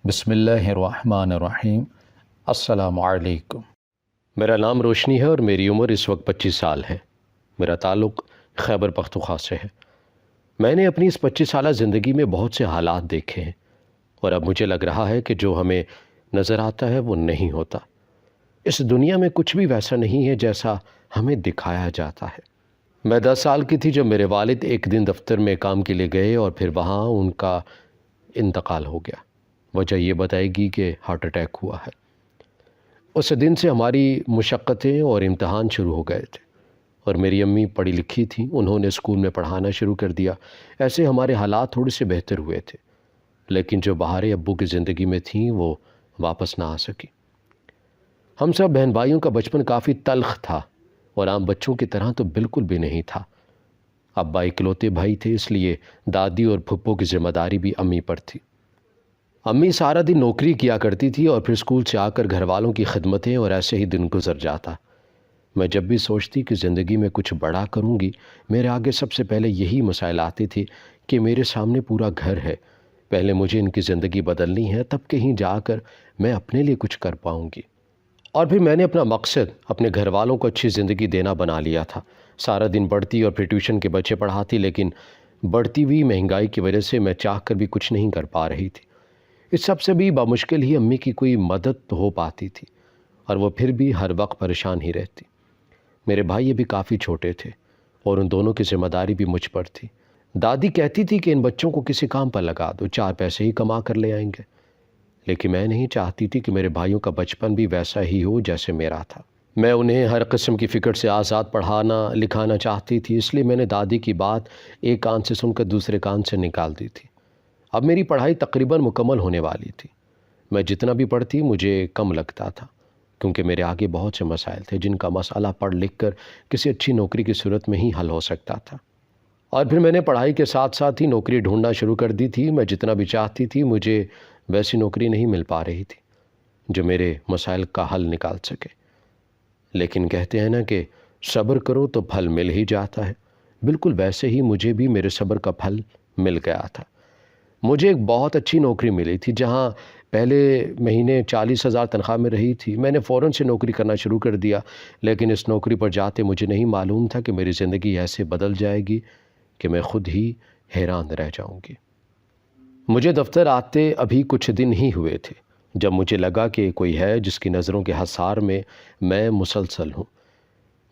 بسم اللہ الرحمن الرحیم۔ السلام علیکم۔ میرا نام روشنی ہے اور میری عمر اس وقت 25 سال ہے۔ میرا تعلق خیبر پختونخوا سے ہے۔ میں نے اپنی اس 25 سالہ زندگی میں بہت سے حالات دیکھے ہیں اور اب مجھے لگ رہا ہے کہ جو ہمیں نظر آتا ہے وہ نہیں ہوتا۔ اس دنیا میں کچھ بھی ویسا نہیں ہے جیسا ہمیں دکھایا جاتا ہے۔ میں 10 سال کی تھی جب میرے والد ایک دن دفتر میں کام کے لیے گئے اور پھر وہاں ان کا انتقال ہو گیا۔ وجہ یہ بتائے گی کہ ہارٹ اٹیک ہوا ہے۔ اس دن سے ہماری مشقتیں اور امتحان شروع ہو گئے تھے اور میری امی پڑھی لکھی تھیں، انہوں نے اسکول میں پڑھانا شروع کر دیا۔ ایسے ہمارے حالات تھوڑے سے بہتر ہوئے تھے، لیکن جو بہاریں ابو کی زندگی میں تھیں وہ واپس نہ آ سکی۔ ہم سب بہن بھائیوں کا بچپن کافی تلخ تھا اور عام بچوں کی طرح تو بالکل بھی نہیں تھا۔ ابا اکلوتے بھائی تھے، اس لیے دادی اور پھپھو کی ذمہ داری بھی امی پر تھی۔ امی سارا دن نوکری کیا کرتی تھی اور پھر اسکول سے آ کر گھر والوں کی خدمتیں، اور ایسے ہی دن گزر جاتا۔ میں جب بھی سوچتی کہ زندگی میں کچھ بڑا کروں گی، میرے آگے سب سے پہلے یہی مسائل آتے تھے کہ میرے سامنے پورا گھر ہے، پہلے مجھے ان کی زندگی بدلنی ہے، تب کہیں جا کر میں اپنے لیے کچھ کر پاؤں گی۔ اور پھر میں نے اپنا مقصد اپنے گھر والوں کو اچھی زندگی دینا بنا لیا تھا۔ سارا دن پڑھتی اور پھر ٹیوشن کے بچے پڑھاتی، لیکن بڑھتی ہوئی مہنگائی کی وجہ سے میں چاہ کر بھی کچھ نہیں کر پا رہی تھی۔ اس سب سے بھی بمشکل ہی امی کی کوئی مدد ہو پاتی تھی، اور وہ پھر بھی ہر وقت پریشان ہی رہتی۔ میرے بھائی ابھی کافی چھوٹے تھے اور ان دونوں کی ذمہ داری بھی مجھ پر تھی۔ دادی کہتی تھی کہ ان بچوں کو کسی کام پر لگا دو، 4 پیسے ہی کما کر لے آئیں گے، لیکن میں نہیں چاہتی تھی کہ میرے بھائیوں کا بچپن بھی ویسا ہی ہو جیسے میرا تھا۔ میں انہیں ہر قسم کی فکر سے آزاد پڑھانا لکھانا چاہتی تھی، اس لیے میں نے دادی کی بات ایک کان سے سن کر دوسرے کان سے نکال دی تھی۔ اب میری پڑھائی تقریباً مکمل ہونے والی تھی۔ میں جتنا بھی پڑھتی مجھے کم لگتا تھا، کیونکہ میرے آگے بہت سے مسائل تھے جن کا مسئلہ پڑھ لکھ کر کسی اچھی نوکری کی صورت میں ہی حل ہو سکتا تھا۔ اور پھر میں نے پڑھائی کے ساتھ ساتھ ہی نوکری ڈھونڈنا شروع کر دی تھی۔ میں جتنا بھی چاہتی تھی مجھے ویسی نوکری نہیں مل پا رہی تھی جو میرے مسائل کا حل نکال سکے، لیکن کہتے ہیں نا کہ صبر کرو تو پھل مل ہی جاتا ہے۔ بالکل ویسے ہی مجھے بھی میرے صبر کا پھل مل گیا تھا۔ مجھے ایک بہت اچھی نوکری ملی تھی جہاں پہلے مہینے 40,000 تنخواہ میں رہی تھی۔ میں نے فوراً سے نوکری کرنا شروع کر دیا، لیکن اس نوکری پر جاتے مجھے نہیں معلوم تھا کہ میری زندگی ایسے بدل جائے گی کہ میں خود ہی حیران رہ جاؤں گی۔ مجھے دفتر آتے ابھی کچھ دن ہی ہوئے تھے جب مجھے لگا کہ کوئی ہے جس کی نظروں کے حصار میں مسلسل ہوں۔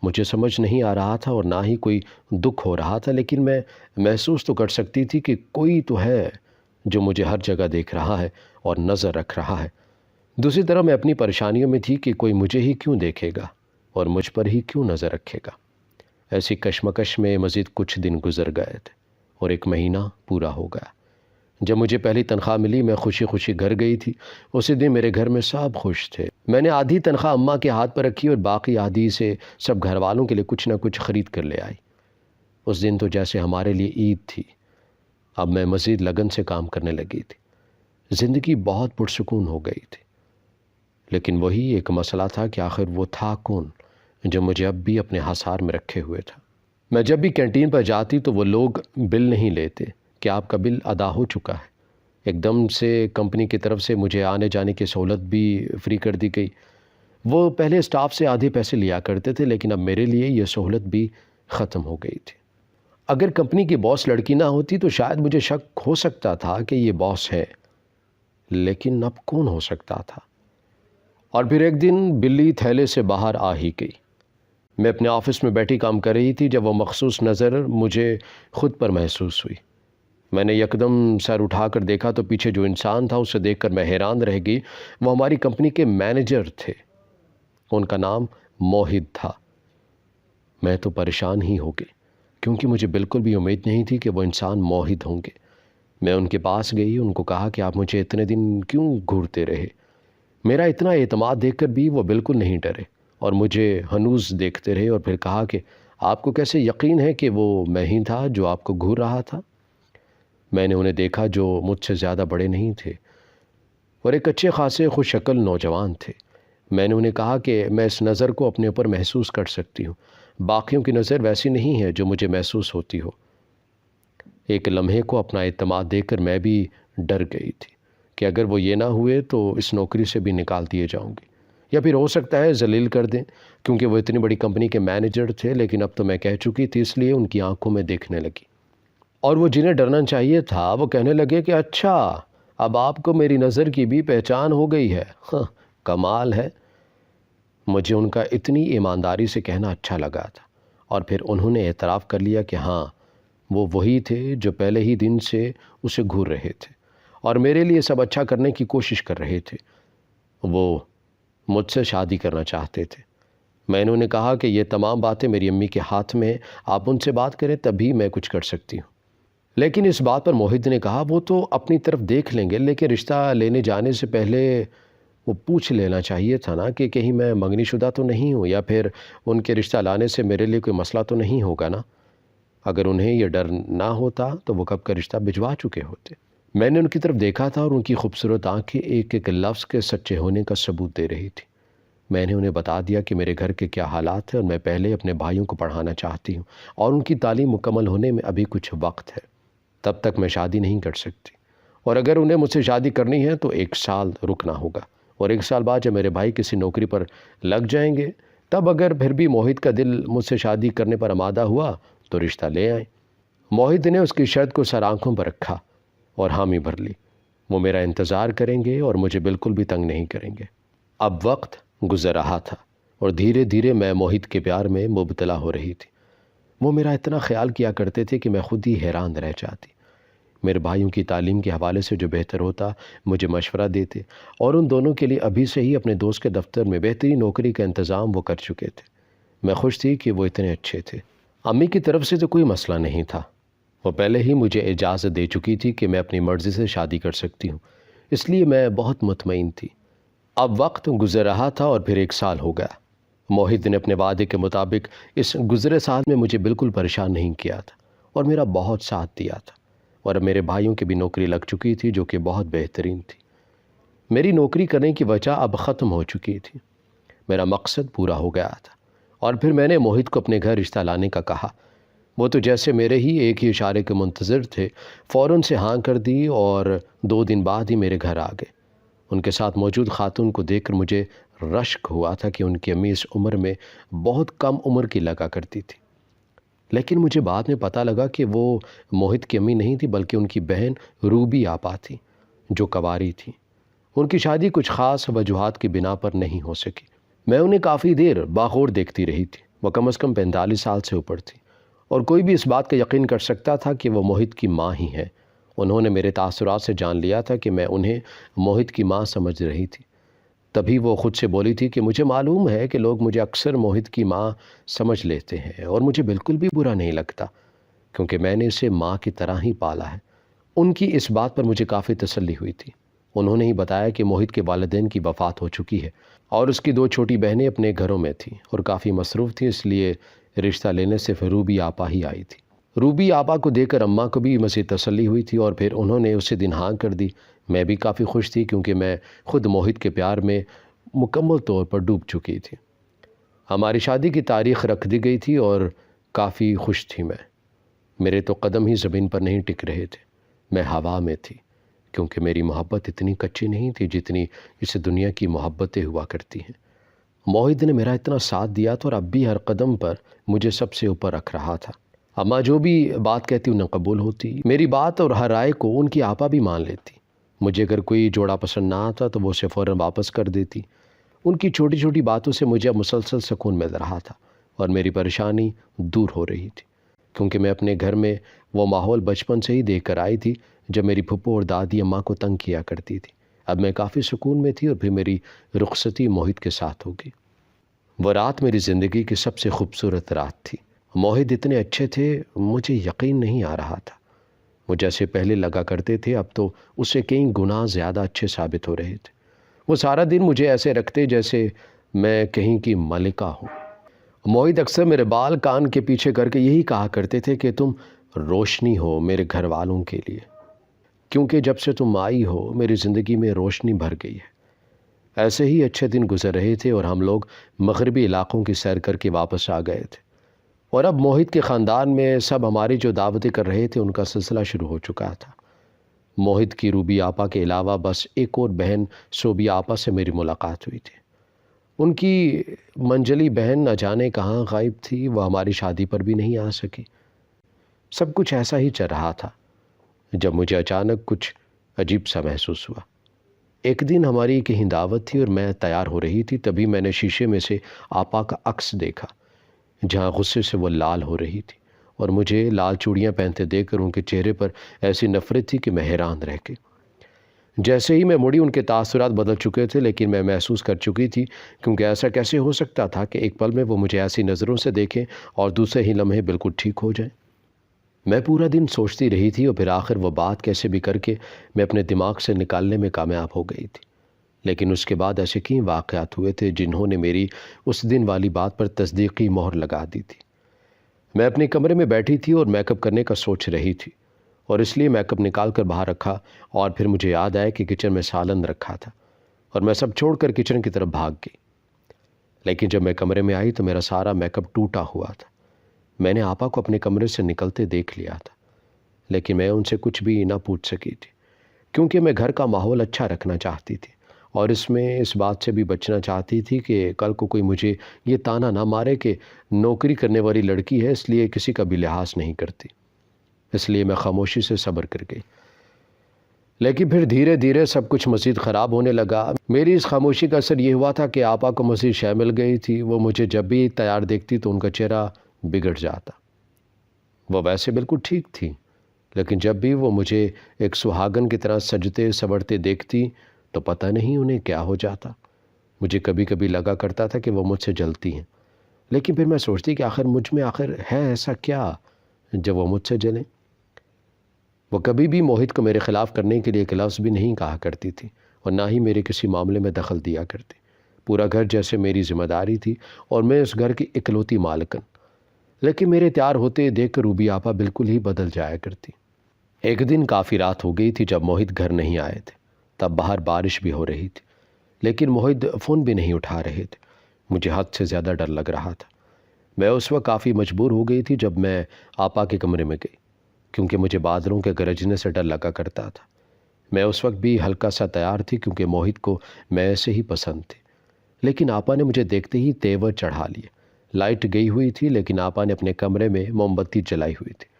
مجھے سمجھ نہیں آ رہا تھا اور نہ ہی کوئی دکھ ہو رہا تھا، لیکن میں محسوس تو کر سکتی تھی کہ کوئی تو ہے جو مجھے ہر جگہ دیکھ رہا ہے اور نظر رکھ رہا ہے۔ دوسری طرف میں اپنی پریشانیوں میں تھی کہ کوئی مجھے ہی کیوں دیکھے گا اور مجھ پر ہی کیوں نظر رکھے گا۔ ایسی کشمکش میں مزید کچھ دن گزر گئے تھے اور 1 مہینہ پورا ہو گیا۔ جب مجھے پہلی تنخواہ ملی میں خوشی خوشی گھر گئی تھی۔ اسی دن میرے گھر میں سب خوش تھے۔ میں نے آدھی تنخواہ اماں کے ہاتھ پر رکھی اور باقی آدھی سے سب گھر والوں کے لیے کچھ نہ کچھ خرید کر لے آئی۔ اس دن تو جیسے ہمارے لیے عید تھی۔ اب میں مزید لگن سے کام کرنے لگی تھی۔ زندگی بہت پرسکون ہو گئی تھی، لیکن وہی ایک مسئلہ تھا کہ آخر وہ تھا کون جو مجھے اب بھی اپنے حصار میں رکھے ہوئے تھا۔ میں جب بھی کینٹین پر جاتی تو وہ لوگ بل نہیں لیتے کہ آپ کا بل ادا ہو چکا ہے۔ ایک دم سے کمپنی کی طرف سے مجھے آنے جانے کی سہولت بھی فری کر دی گئی۔ وہ پہلے اسٹاف سے آدھے پیسے لیا کرتے تھے، لیکن اب میرے لیے یہ سہولت بھی ختم ہو گئی تھی۔ اگر کمپنی کی باس لڑکی نہ ہوتی تو شاید مجھے شک ہو سکتا تھا کہ یہ باس ہے، لیکن اب کون ہو سکتا تھا؟ اور پھر ایک دن بلی تھیلے سے باہر آ ہی گئی۔ میں اپنے آفس میں بیٹھی کام کر رہی تھی جب وہ مخصوص نظر مجھے خود پر محسوس ہوئی۔ میں نے یکدم سر اٹھا کر دیکھا تو پیچھے جو انسان تھا اسے دیکھ کر میں حیران رہ گئی۔ وہ ہماری کمپنی کے مینیجر تھے، ان کا نام موہد تھا۔ میں تو پریشان ہی ہو گئی کیونکہ مجھے بالکل بھی امید نہیں تھی کہ وہ انسان موہد ہوں گے۔ میں ان کے پاس گئی، ان کو کہا کہ آپ مجھے اتنے دن کیوں گھورتے رہے؟ میرا اتنا اعتماد دیکھ کر بھی وہ بالکل نہیں ڈرے اور مجھے ہنوز دیکھتے رہے، اور پھر کہا کہ آپ کو کیسے یقین ہے کہ وہ میں ہی تھا جو آپ کو گھور رہا تھا؟ میں نے انہیں دیکھا جو مجھ سے زیادہ بڑے نہیں تھے اور ایک اچھے خاصے خوش شکل نوجوان تھے۔ میں نے انہیں کہا کہ میں اس نظر کو اپنے اوپر محسوس کر سکتی ہوں، باقیوں کی نظر ویسی نہیں ہے جو مجھے محسوس ہوتی ہو۔ ایک لمحے کو اپنا اعتماد دیکھ کر میں بھی ڈر گئی تھی کہ اگر وہ یہ نہ ہوئے تو اس نوکری سے بھی نکال دیے جاؤں گی، یا پھر ہو سکتا ہے ذلیل کر دیں، کیونکہ وہ اتنی بڑی کمپنی کے مینیجر تھے، لیکن اب تو میں کہہ چکی تھی اس لیے ان کی آنکھوں میں دیکھنے لگی، اور وہ جنہیں ڈرنا چاہیے تھا وہ کہنے لگے کہ اچھا اب آپ کو میری نظر کی بھی پہچان ہو گئی ہے۔ کمال ہے۔ مجھے ان کا اتنی ایمانداری سے کہنا اچھا لگا تھا، اور پھر انہوں نے اعتراف کر لیا کہ ہاں وہ وہی تھے جو پہلے ہی دن سے اسے گھور رہے تھے اور میرے لیے سب اچھا کرنے کی کوشش کر رہے تھے۔ وہ مجھ سے شادی کرنا چاہتے تھے۔ میں نے انہیں کہا کہ یہ تمام باتیں میری امی کے ہاتھ میں ہیں، آپ ان سے بات کریں تبھی میں کچھ کر سکتی ہوں۔ لیکن اس بات پر موہد نے کہا وہ تو اپنی طرف دیکھ لیں گے، لیکن رشتہ لینے جانے سے پہلے وہ پوچھ لینا چاہیے تھا نا کہ کہیں میں منگنی شدہ تو نہیں ہوں، یا پھر ان کے رشتہ لانے سے میرے لیے کوئی مسئلہ تو نہیں ہوگا نا۔ اگر انہیں یہ ڈر نہ ہوتا تو وہ کب کا رشتہ بھجوا چکے ہوتے۔ میں نے ان کی طرف دیکھا تھا اور ان کی خوبصورت آنکھیں ایک ایک لفظ کے سچے ہونے کا ثبوت دے رہی تھی۔ میں نے انہیں بتا دیا کہ میرے گھر کے کیا حالات ہیں اور میں پہلے اپنے بھائیوں کو پڑھانا چاہتی ہوں اور ان کی تعلیم مکمل ہونے میں ابھی کچھ وقت ہے، تب تک میں شادی نہیں کر سکتی، اور اگر انہیں مجھ سے شادی کرنی ہے تو 1 سال رکنا ہوگا، اور 1 سال بعد جب میرے بھائی کسی نوکری پر لگ جائیں گے تب اگر پھر بھی موہد کا دل مجھ سے شادی کرنے پر آمادہ ہوا تو رشتہ لے آئیں۔ موہد نے اس کی شرط کو سر آنکھوں پر رکھا اور حامی بھر لی۔ وہ میرا انتظار کریں گے اور مجھے بالکل بھی تنگ نہیں کریں گے۔ اب وقت گزر رہا تھا اور دھیرے دھیرے میں موہد کے پیار میں مبتلا ہو رہی تھی۔ وہ میرا اتنا خیال کیا کرتے تھے کہ میں خود ہی حیران رہ جاتی۔ میرے بھائیوں کی تعلیم کے حوالے سے جو بہتر ہوتا مجھے مشورہ دیتے، اور ان دونوں کے لیے ابھی سے ہی اپنے دوست کے دفتر میں بہترین نوکری کا انتظام وہ کر چکے تھے۔ میں خوش تھی کہ وہ اتنے اچھے تھے۔ امی کی طرف سے تو کوئی مسئلہ نہیں تھا، وہ پہلے ہی مجھے اجازت دے چکی تھی کہ میں اپنی مرضی سے شادی کر سکتی ہوں، اس لیے میں بہت مطمئن تھی۔ اب وقت گزر رہا تھا اور پھر 1 سال ہو گیا۔ موہد نے اپنے وعدے کے مطابق اس گزرے سال میں مجھے بالکل پریشان نہیں کیا تھا اور میرا بہت ساتھ دیا تھا، اور اب میرے بھائیوں کی بھی نوکری لگ چکی تھی جو کہ بہت بہترین تھی۔ میری نوکری کرنے کی وجہ اب ختم ہو چکی تھی، میرا مقصد پورا ہو گیا تھا، اور پھر میں نے موہد کو اپنے گھر رشتہ لانے کا کہا۔ وہ تو جیسے میرے ہی ایک ہی اشارے کے منتظر تھے، فوراً سے ہاں کر دی اور 2 دن بعد ہی میرے گھر آ گئے۔ ان کے ساتھ موجود خاتون کو دیکھ کر مجھے رشک ہوا تھا کہ ان کی امی اس عمر میں بہت کم عمر کی لگا کرتی تھی، لیکن مجھے بعد میں پتہ لگا کہ وہ موہد کی امی نہیں تھی بلکہ ان کی بہن روبی آپا تھی جو کنواری تھی۔ ان کی شادی کچھ خاص وجوہات کی بنا پر نہیں ہو سکی۔ میں انہیں کافی دیر باغور دیکھتی رہی تھی۔ وہ کم از کم 45 سال سے اوپر تھی، اور کوئی بھی اس بات کا یقین کر سکتا تھا کہ وہ موہد کی ماں ہی ہیں۔ انہوں نے میرے تاثرات سے جان لیا تھا کہ میں انہیں موہد کی ماں سمجھ رہی تھی۔ تبھی وہ خود سے بولی تھی کہ مجھے معلوم ہے کہ لوگ مجھے اکثر موہد کی ماں سمجھ لیتے ہیں، اور مجھے بالکل بھی برا نہیں لگتا کیونکہ میں نے اسے ماں کی طرح ہی پالا ہے۔ ان کی اس بات پر مجھے کافی تسلی ہوئی تھی۔ انہوں نے ہی بتایا کہ موہد کے والدین کی وفات ہو چکی ہے اور اس کی 2 چھوٹی بہنیں اپنے گھروں میں تھیں اور کافی مصروف تھیں، اس لیے رشتہ لینے صرف روبی آپا ہی آئی تھی۔ روبی آپا کو دیکھ کر اماں کو بھی مزید تسلی ہوئی تھی، اور پھر انہوں نے اسی دن ہاں کر دی۔ میں بھی کافی خوش تھی کیونکہ میں خود موہد کے پیار میں مکمل طور پر ڈوب چکی تھی۔ ہماری شادی کی تاریخ رکھ دی گئی تھی اور کافی خوش تھی میں۔ میرے تو قدم ہی زمین پر نہیں ٹک رہے تھے، میں ہوا میں تھی، کیونکہ میری محبت اتنی کچی نہیں تھی جتنی اس دنیا کی محبتیں ہوا کرتی ہیں۔ موہد نے میرا اتنا ساتھ دیا تھا اور اب بھی ہر قدم پر مجھے سب سے اوپر رکھ رہا تھا۔ اماں جو بھی بات کہتی انہیں قبول ہوتی، میری بات اور ہر رائے کو ان کی آپا بھی مان لیتی۔ مجھے اگر کوئی جوڑا پسند نہ آتا تو وہ اسے فوراً واپس کر دیتی۔ ان کی چھوٹی چھوٹی باتوں سے مجھے اب مسلسل سکون مل رہا تھا اور میری پریشانی دور ہو رہی تھی، کیونکہ میں اپنے گھر میں وہ ماحول بچپن سے ہی دیکھ کر آئی تھی جب میری پھپھو اور دادی اماں کو تنگ کیا کرتی تھی۔ اب میں کافی سکون میں تھی اور پھر میری رخصتی موہد کے ساتھ ہوگی۔ وہ رات میری زندگی کی سب سے خوبصورت رات تھی۔ موہد اتنے اچھے تھے، مجھے یقین نہیں آ رہا تھا۔ وہ جیسے پہلے لگا کرتے تھے اب تو اس سے کئی گنا زیادہ اچھے ثابت ہو رہے تھے۔ وہ سارا دن مجھے ایسے رکھتے جیسے میں کہیں کی ملکہ ہوں۔ موہد اکثر میرے بال کان کے پیچھے کر کے یہی کہا کرتے تھے کہ تم روشنی ہو میرے گھر والوں کے لیے، کیونکہ جب سے تم آئی ہو میری زندگی میں روشنی بھر گئی ہے۔ ایسے ہی اچھے دن گزر رہے تھے اور ہم لوگ مغربی علاقوں کی سیر کر کے واپس آ گئے تھے، اور اب موہد کے خاندان میں سب ہماری جو دعوتیں کر رہے تھے ان کا سلسلہ شروع ہو چکا تھا۔ موہت کی روبی آپا کے علاوہ بس ایک اور بہن صوبیہ آپا سے میری ملاقات ہوئی تھی۔ ان کی منجلی بہن نہ جانے کہاں غائب تھی، وہ ہماری شادی پر بھی نہیں آ سکی۔ سب کچھ ایسا ہی چل رہا تھا جب مجھے اچانک کچھ عجیب سا محسوس ہوا۔ ایک دن ہماری کہیں دعوت تھی اور میں تیار ہو رہی تھی، تبھی میں نے شیشے میں سے آپا کا عکس دیکھا جہاں غصے سے وہ لال ہو رہی تھی، اور مجھے لال چوڑیاں پہنتے دیکھ کر ان کے چہرے پر ایسی نفرت تھی کہ میں حیران رہ گئی۔ جیسے ہی میں مڑی ان کے تاثرات بدل چکے تھے، لیکن میں محسوس کر چکی تھی، کیونکہ ایسا کیسے ہو سکتا تھا کہ ایک پل میں وہ مجھے ایسی نظروں سے دیکھیں اور دوسرے ہی لمحے بالکل ٹھیک ہو جائیں۔ میں پورا دن سوچتی رہی تھی اور پھر آخر وہ بات کیسے بھی کر کے میں اپنے دماغ سے نکالنے میں کامیاب ہو گئی تھی۔ لیکن اس کے بعد ایسے کئی واقعات ہوئے تھے جنہوں نے میری اس دن والی بات پر تصدیقی مہر لگا دی تھی۔ میں اپنے کمرے میں بیٹھی تھی اور میک اپ کرنے کا سوچ رہی تھی، اور اس لیے میک اپ نکال کر باہر رکھا، اور پھر مجھے یاد آیا کہ کچن میں سالن رکھا تھا، اور میں سب چھوڑ کر کچن کی طرف بھاگ گئی۔ لیکن جب میں کمرے میں آئی تو میرا سارا میک اپ ٹوٹا ہوا تھا۔ میں نے آپا کو اپنے کمرے سے نکلتے دیکھ لیا تھا، لیکن میں ان سے کچھ بھی نہ پوچھ سکی تھی، کیونکہ میں گھر کا ماحول اچھا رکھنا چاہتی تھی، اور اس میں اس بات سے بھی بچنا چاہتی تھی کہ کل کو کوئی مجھے یہ طعنہ نہ مارے کہ نوکری کرنے والی لڑکی ہے، اس لیے کسی کا بھی لحاظ نہیں کرتی۔ اس لیے میں خاموشی سے صبر کر گئی۔ لیکن پھر دھیرے دھیرے سب کچھ مزید خراب ہونے لگا۔ میری اس خاموشی کا اثر یہ ہوا تھا کہ آپا کو مزید شے مل گئی تھی۔ وہ مجھے جب بھی تیار دیکھتی تو ان کا چہرہ بگڑ جاتا۔ وہ ویسے بالکل ٹھیک تھی، لیکن جب بھی وہ مجھے ایک سہاگن کی طرح سجتے سبرتے دیکھتی تو پتہ نہیں انہیں کیا ہو جاتا۔ مجھے کبھی کبھی لگا کرتا تھا کہ وہ مجھ سے جلتی ہیں، لیکن پھر میں سوچتی کہ آخر مجھ میں ہے ایسا کیا جب وہ مجھ سے جلیں۔ وہ کبھی بھی موہت کو میرے خلاف کرنے کے لیے ایک لفظ بھی نہیں کہا کرتی تھی، اور نہ ہی میرے کسی معاملے میں دخل دیا کرتی۔ پورا گھر جیسے میری ذمہ داری تھی، اور میں اس گھر کی اکلوتی مالکن۔ لیکن میرے تیار ہوتے دیکھ کر روبی آپا بالکل ہی بدل جایا کرتی۔ ایک دن کافی رات ہو گئی تھی جب موہت گھر نہیں آئے تھے۔ تب باہر بارش بھی ہو رہی تھی، لیکن موہت فون بھی نہیں اٹھا رہے تھے۔ مجھے حد سے زیادہ ڈر لگ رہا تھا۔ میں اس وقت کافی مجبور ہو گئی تھی جب میں آپا کے کمرے میں گئی، کیونکہ مجھے بادلوں کے گرجنے سے ڈر لگا کرتا تھا۔ میں اس وقت بھی ہلکا سا تیار تھی، کیونکہ موہت کو میں ایسے ہی پسند تھی۔ لیکن آپا نے مجھے دیکھتے ہی تیور چڑھا لیے۔ لائٹ گئی ہوئی تھی، لیکن آپا نے اپنے کمرے میں موم بتی جلائی ہوئی تھی۔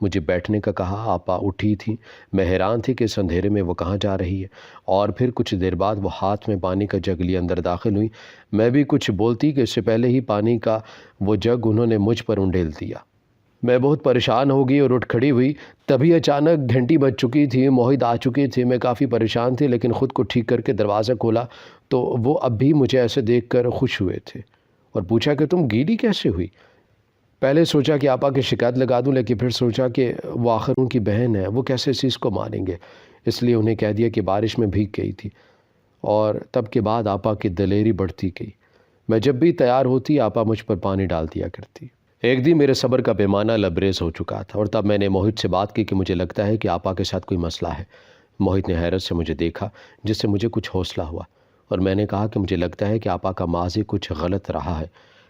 مجھے بیٹھنے کا کہا۔ آپا اٹھی تھی۔ میں حیران تھی کہ اس اندھیرے میں وہ کہاں جا رہی ہے، اور پھر کچھ دیر بعد وہ ہاتھ میں پانی کا جگ لیے اندر داخل ہوئی۔ میں بھی کچھ بولتی کہ اس سے پہلے ہی پانی کا وہ جگ انہوں نے مجھ پر انڈیل دیا۔ میں بہت پریشان ہو گئی اور اٹھ کھڑی ہوئی۔ تبھی اچانک گھنٹی بج چکی تھی، موہت آ چکی تھی۔ میں کافی پریشان تھی، لیکن خود کو ٹھیک کر کے دروازہ کھولا تو وہ اب بھی مجھے ایسے دیکھ کر خوش ہوئے تھے، اور پوچھا کہ تم گیلی کیسے ہوئی؟ پہلے سوچا کہ آپا کی شکایت لگا دوں، لیکن پھر سوچا کہ وہ آخر ان کی بہن ہے، وہ کیسے اس چیز کو مانیں گے، اس لیے انہیں کہہ دیا کہ بارش میں بھیگ گئی تھی۔ اور تب کے بعد آپا کی دلیری بڑھتی گئی۔ میں جب بھی تیار ہوتی آپا مجھ پر پانی ڈال دیا کرتی۔ ایک دن میرے صبر کا پیمانہ لبریز ہو چکا تھا، اور تب میں نے موہت سے بات کی کہ مجھے لگتا ہے کہ آپا کے ساتھ کوئی مسئلہ ہے۔ موہت نے حیرت سے مجھے دیکھا، جس سے مجھے کچھ حوصلہ ہوا، اور میں نے کہا کہ مجھے لگتا ہے کہ آپا کا ماضی کچھ غلط رہا ہے،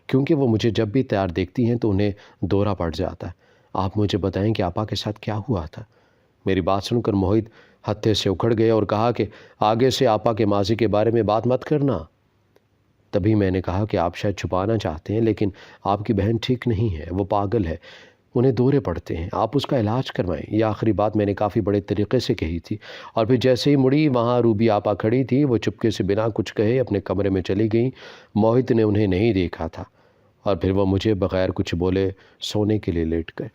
کیونکہ وہ مجھے جب بھی تیار دیکھتی ہیں تو انہیں دورہ پڑ جاتا ہے۔ آپ مجھے بتائیں کہ آپا کے ساتھ کیا ہوا تھا؟ میری بات سن کر موہت ہتھے سے اکھڑ گئے اور کہا کہ آگے سے آپا کے ماضی کے بارے میں بات مت کرنا۔ تبھی میں نے کہا کہ آپ شاید چھپانا چاہتے ہیں، لیکن آپ کی بہن ٹھیک نہیں ہے، وہ پاگل ہے، انہیں دورے پڑتے ہیں، آپ اس کا علاج کروائیں۔ یہ آخری بات میں نے کافی بڑے طریقے سے کہی تھی، اور پھر جیسے ہی مڑی وہاں روبی آپا کھڑی تھی، وہ چپکے سے بنا کچھ کہے اپنے کمرے میں چلی گئیں۔ موہت نے انہیں نہیں دیکھا تھا، اور پھر وہ مجھے بغیر کچھ بولے سونے کے لیے لیٹ گئے۔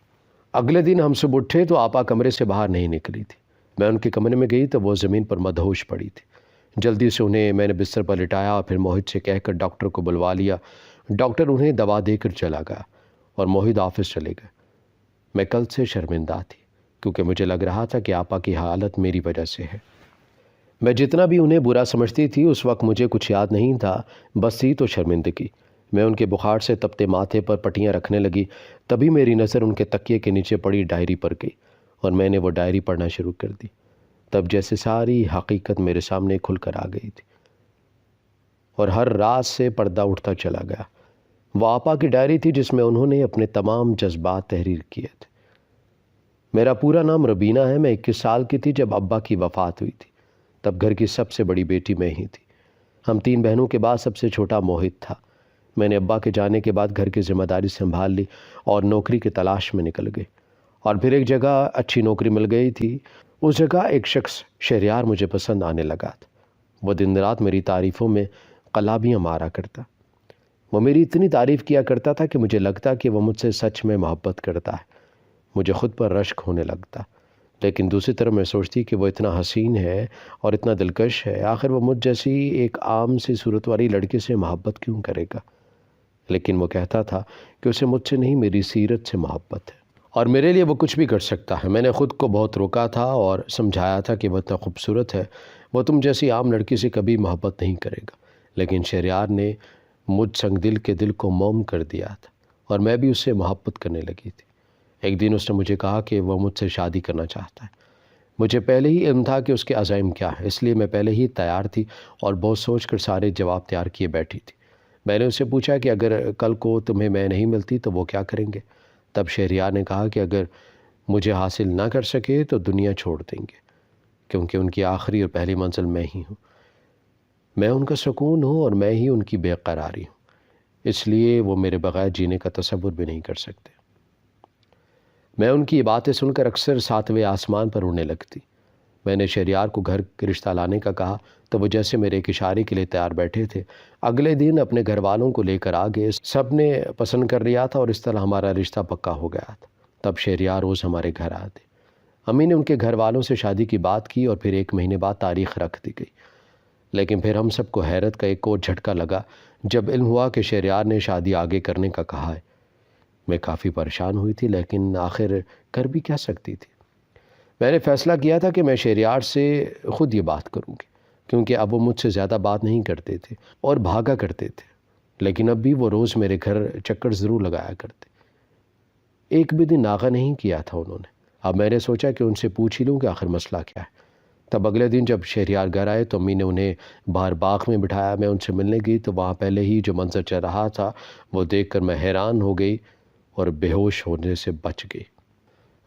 اگلے دن ہم صبح اٹھے تو آپا کمرے سے باہر نہیں نکلی تھی۔ میں ان کے کمرے میں گئی تو وہ زمین پر مدہوش پڑی تھی۔ جلدی سے انہیں میں نے بستر پر لٹایا اور پھر موہت سے کہہ کر ڈاکٹر کو بلوا لیا۔ ڈاکٹر انہیں دوا دے کر چلا گیا اور موہت آفس چلے گئے۔ میں کل سے شرمندہ تھی، کیونکہ مجھے لگ رہا تھا کہ آپا کی حالت میری وجہ سے ہے۔ میں جتنا بھی انہیں برا سمجھتی تھی اس وقت مجھے کچھ یاد نہیں تھا، بس تھی تو شرمندگی۔ میں ان کے بخار سے تپتے ماتھے پر پٹیاں رکھنے لگی، تبھی میری نظر ان کے تکیے کے نیچے پڑی ڈائری پر گئی، اور میں نے وہ ڈائری پڑھنا شروع کر دی۔ تب جیسے ساری حقیقت میرے سامنے کھل کر آ گئی تھی، اور ہر راز سے پردہ اٹھتا چلا گیا۔ وہ آپا کی ڈائری تھی جس میں انہوں نے اپنے تمام جذبات تحریر کیے تھے۔ میرا پورا نام ربینہ ہے۔ میں 21 سال کی تھی جب ابا کی وفات ہوئی تھی۔ تب گھر کی سب سے بڑی بیٹی میں ہی تھی۔ ہم 3 بہنوں کے بعد سب سے چھوٹا موہت تھا۔ میں نے ابا کے جانے کے بعد گھر کی ذمہ داری سنبھال لی اور نوکری کی تلاش میں نکل گئی، اور پھر ایک جگہ اچھی نوکری مل گئی تھی۔ اس جگہ ایک شخص شہریار مجھے پسند آنے لگا تھا۔ وہ دن رات میری تعریفوں میں قلابیاں مارا کرتا۔ وہ میری اتنی تعریف کیا کرتا تھا کہ مجھے لگتا کہ وہ مجھ سے سچ میں محبت کرتا ہے۔ مجھے خود پر رشک ہونے لگتا، لیکن دوسری طرف میں سوچتی کہ وہ اتنا حسین ہے اور اتنا دلکش ہے، آخر وہ مجھ جیسی ایک عام سی صورت والی لڑکی سے محبت کیوں کرے گا؟ لیکن وہ کہتا تھا کہ اسے مجھ سے نہیں، میری سیرت سے محبت ہے، اور میرے لیے وہ کچھ بھی کر سکتا ہے۔ میں نے خود کو بہت روکا تھا اور سمجھایا تھا کہ وہ اتنا خوبصورت ہے، وہ تم جیسی عام لڑکی سے کبھی محبت نہیں کرے گا۔ لیکن شہریار نے مجھ سنگ دل کے دل کو موم کر دیا تھا، اور میں بھی اس سے محبت کرنے لگی تھی۔ ایک دن اس نے مجھے کہا کہ وہ مجھ سے شادی کرنا چاہتا ہے۔ مجھے پہلے ہی علم تھا کہ اس کے عزائم کیا ہے، اس لیے میں پہلے ہی تیار تھی اور بہت سوچ کر سارے جواب تیار کیے بیٹھی تھی۔ میں نے اس سے پوچھا کہ اگر کل کو تمہیں میں نہیں ملتی تو وہ کیا کریں گے؟ تب شہریار نے کہا کہ اگر مجھے حاصل نہ کر سکے تو دنیا چھوڑ دیں گے، کیونکہ ان کی آخری اور پہلی منزل میں ہی ہوں۔ میں ان کا سکون ہوں اور میں ہی ان کی بے قراری ہوں، اس لیے وہ میرے بغیر جینے کا تصور بھی نہیں کر سکتے۔ میں ان کی یہ باتیں سن کر اکثر 7ویں آسمان پر اڑنے لگتی۔ میں نے شہریار کو گھر کے رشتہ لانے کا کہا تو وہ جیسے میرے ایک اشارے کے لیے تیار بیٹھے تھے۔ اگلے دن اپنے گھر والوں کو لے کر آ گئے، سب نے پسند کر لیا تھا اور اس طرح ہمارا رشتہ پکا ہو گیا تھا۔ تب شہریار روز ہمارے گھر آتے۔ امی نے ان کے گھر والوں سے شادی کی بات کی اور پھر 1 مہینے بعد تاریخ رکھ دی گئی۔ لیکن پھر ہم سب کو حیرت کا ایک اور جھٹکا لگا جب علم ہوا کہ شہریار نے شادی آگے کرنے کا کہا ہے۔ میں کافی پریشان ہوئی تھی، لیکن آخر کر بھی کیا سکتی تھی۔ میں نے فیصلہ کیا تھا کہ میں شہریار سے خود یہ بات کروں گی، کیونکہ اب وہ مجھ سے زیادہ بات نہیں کرتے تھے اور بھاگا کرتے تھے، لیکن اب بھی وہ روز میرے گھر چکر ضرور لگایا کرتے۔ ایک بھی دن ناغہ نہیں کیا تھا انہوں نے۔ اب میں نے سوچا کہ ان سے پوچھ ہی لوں کہ آخر مسئلہ کیا ہے۔ تب اگلے دن جب شہریار گھر آئے تو امی نے انہیں باہر باغ میں بٹھایا۔ میں ان سے ملنے گئی تو وہاں پہلے ہی جو منظر چل رہا تھا وہ دیکھ کر میں حیران ہو گئی اور بے ہوش ہونے سے بچ گئی۔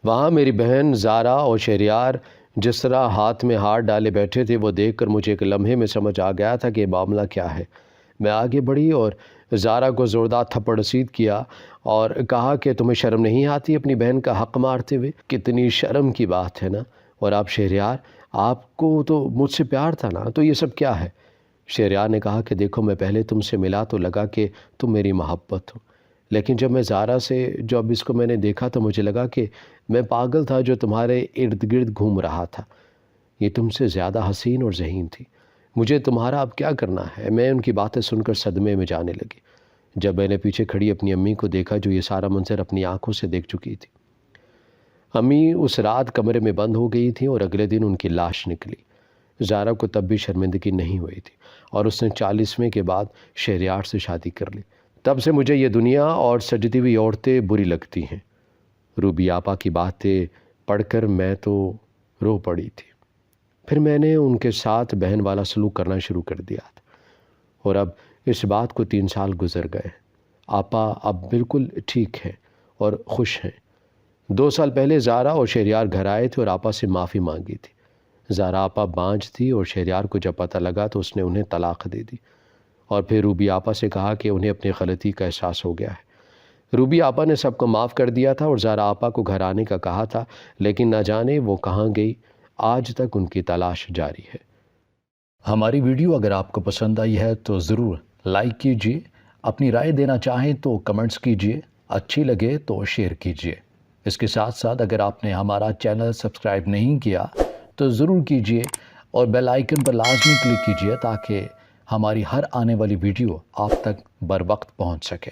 وہاں میری بہن زارا اور شہریار جس طرح ہاتھ میں ہاتھ ڈالے بیٹھے تھے، وہ دیکھ کر مجھے ایک لمحے میں سمجھ آ گیا تھا کہ معاملہ کیا ہے۔ میں آگے بڑھی اور زارا کو زوردار تھپڑ رسید کیا اور کہا کہ تمہیں شرم نہیں آتی اپنی بہن کا حق مارتے ہوئے؟ کتنی شرم کی بات ہے نا۔ اور آپ شہریار، آپ کو تو مجھ سے پیار تھا نا، تو یہ سب کیا ہے؟ شہریار نے کہا کہ دیکھو، میں پہلے تم سے ملا تو لگا کہ تم میری محبت ہو، لیکن جب میں زارا سے جب اس کو میں نے دیکھا تو مجھے لگا کہ میں پاگل تھا جو تمہارے ارد گرد گھوم رہا تھا۔ یہ تم سے زیادہ حسین اور ذہین تھی۔ مجھے تمہارا اب کیا کرنا ہے؟ میں ان کی باتیں سن کر صدمے میں جانے لگی۔ جب میں نے پیچھے کھڑی اپنی امی کو دیکھا جو یہ سارا منظر اپنی آنکھوں سے دیکھ چکی تھی۔ امی اس رات کمرے میں بند ہو گئی تھیں اور اگلے دن ان کی لاش نکلی۔ زارا کو تب بھی شرمندگی نہیں ہوئی تھی اور اس نے 40ویں کے بعد شہریار سے شادی کر لی۔ تب سے مجھے یہ دنیا اور سجتی ہوئی عورتیں بری لگتی ہیں۔ روبی آپا کی باتیں پڑھ کر میں تو رو پڑی تھی۔ پھر میں نے ان کے ساتھ بہن والا سلوک کرنا شروع کر دیا تھا، اور اب اس بات کو 3 سال گزر گئے۔ آپا اب بالکل ٹھیک ہے اور خوش ہیں۔ 2 سال پہلے زارا اور شہریار گھر آئے تھے اور آپا سے معافی مانگی تھی۔ زارا آپا بانجھ تھی اور شہریار کو جب پتہ لگا تو اس نے انہیں طلاق دے دی، اور پھر روبی آپا سے کہا کہ انہیں اپنی غلطی کا احساس ہو گیا ہے۔ روبی آپا نے سب کو معاف کر دیا تھا اور زارا آپا کو گھر آنے کا کہا تھا، لیکن نہ جانے وہ کہاں گئی۔ آج تک ان کی تلاش جاری ہے۔ ہماری ویڈیو اگر آپ کو پسند آئی ہے تو ضرور لائک کیجیے، اپنی رائے دینا چاہیں تو کمنٹس کیجیے، اچھی لگے تو شیئر کیجیے۔ اس کے ساتھ ساتھ اگر آپ نے ہمارا چینل سبسکرائب نہیں کیا تو ضرور کیجیے اور بیل آئیکن پر لازمی کلک کیجیے تاکہ ہماری ہر آنے والی ویڈیو آپ تک بر وقت پہنچ سکے۔